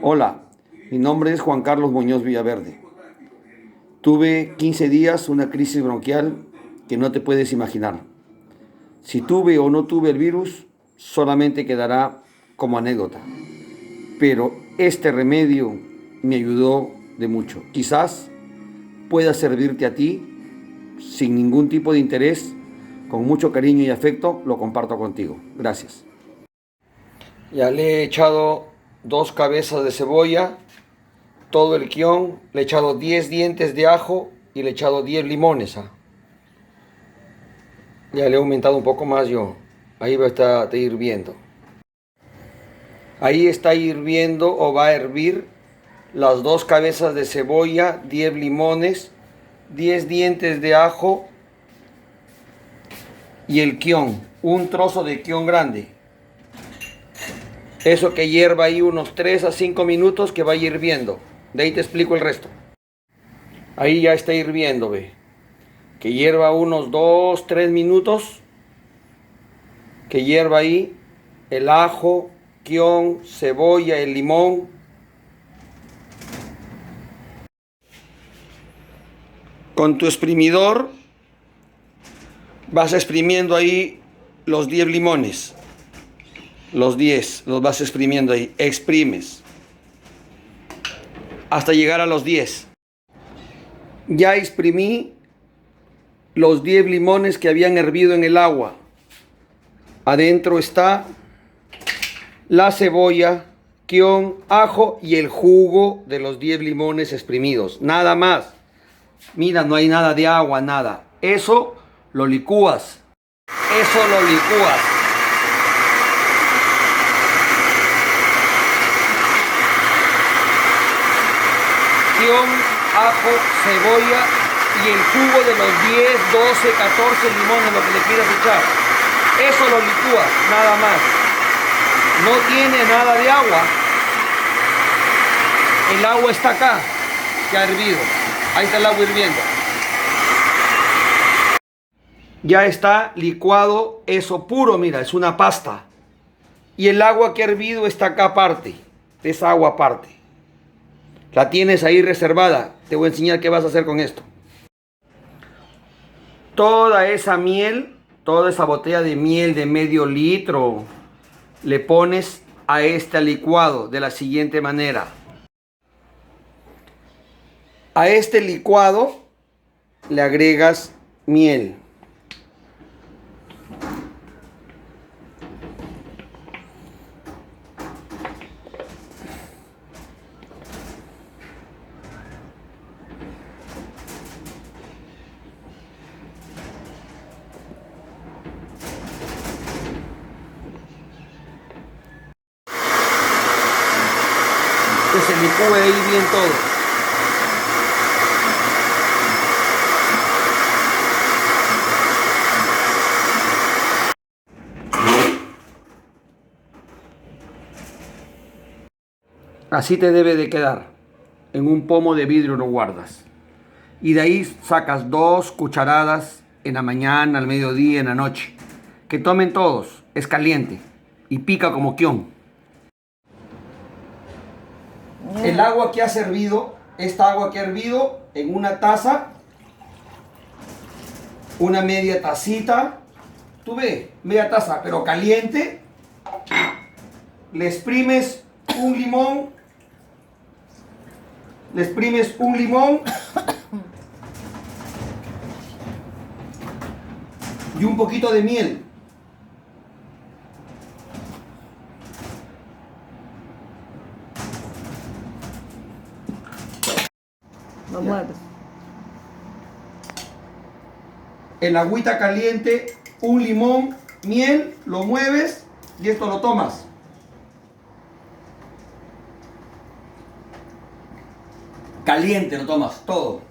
Hola, mi nombre es Juan Carlos Muñoz Villaverde. Tuve 15 días una crisis bronquial que no te puedes imaginar. Si tuve o no tuve el virus, solamente quedará como anécdota. Pero este remedio me ayudó de mucho. Quizás pueda servirte a ti sin ningún tipo de interés, con mucho cariño y afecto, lo comparto contigo. Gracias. Ya le he echado 2 cabezas de cebolla, todo el guión, le he echado 10 dientes de ajo y le he echado 10 limones. Ya le he aumentado un poco más yo. Ahí va a estar hirviendo. Ahí está hirviendo o va a hervir las 2 cabezas de cebolla, 10 limones, 10 dientes de ajo y el guión, un trozo de guión grande. Eso que hierva ahí unos 3 a 5 minutos que va hirviendo. De ahí te explico el resto. Ahí ya está hirviendo, ve. Que hierva unos 2, 3 minutos. Que hierva ahí el ajo, guión, cebolla, el limón. Con tu exprimidor vas exprimiendo ahí los 10 limones. Los 10 los vas exprimiendo ahí. Exprimes hasta llegar a los 10. Ya exprimí los 10 limones que habían hervido en el agua. Adentro está la cebolla, guión, ajo y el jugo de los 10 limones exprimidos. Nada más. Mira, no hay nada de agua, nada. Eso lo licúas. Eso lo licúas. Guión, ajo, cebolla y el jugo de los 10, 12, 14 limones, lo que le quieras echar. Eso lo licúas, nada más. No tiene nada de agua. El agua está acá, que ha hervido. Ahí está el agua hirviendo. Ya está licuado eso puro, mira, es una pasta. Y el agua que ha hervido está acá aparte, esa agua aparte. La tienes ahí reservada. Te voy a enseñar qué vas a hacer con esto. Toda esa miel, toda esa botella de miel de medio litro, le pones a este licuado de la siguiente manera. A este licuado le agregas miel. Que se licúe ahí bien todo. Así te debe de quedar. En un pomo de vidrio lo guardas. Y de ahí sacas 2 cucharadas en la mañana, al mediodía, en la noche. Que tomen todos. Es caliente. Y pica como quión. El agua que ha servido, esta agua que ha hervido, en una taza, una media tacita, tú ves, media taza, pero caliente, le exprimes un limón, y un poquito de miel. Lo mueves. En la agüita caliente, un limón, miel, lo mueves y esto lo tomas. Caliente lo tomas, todo.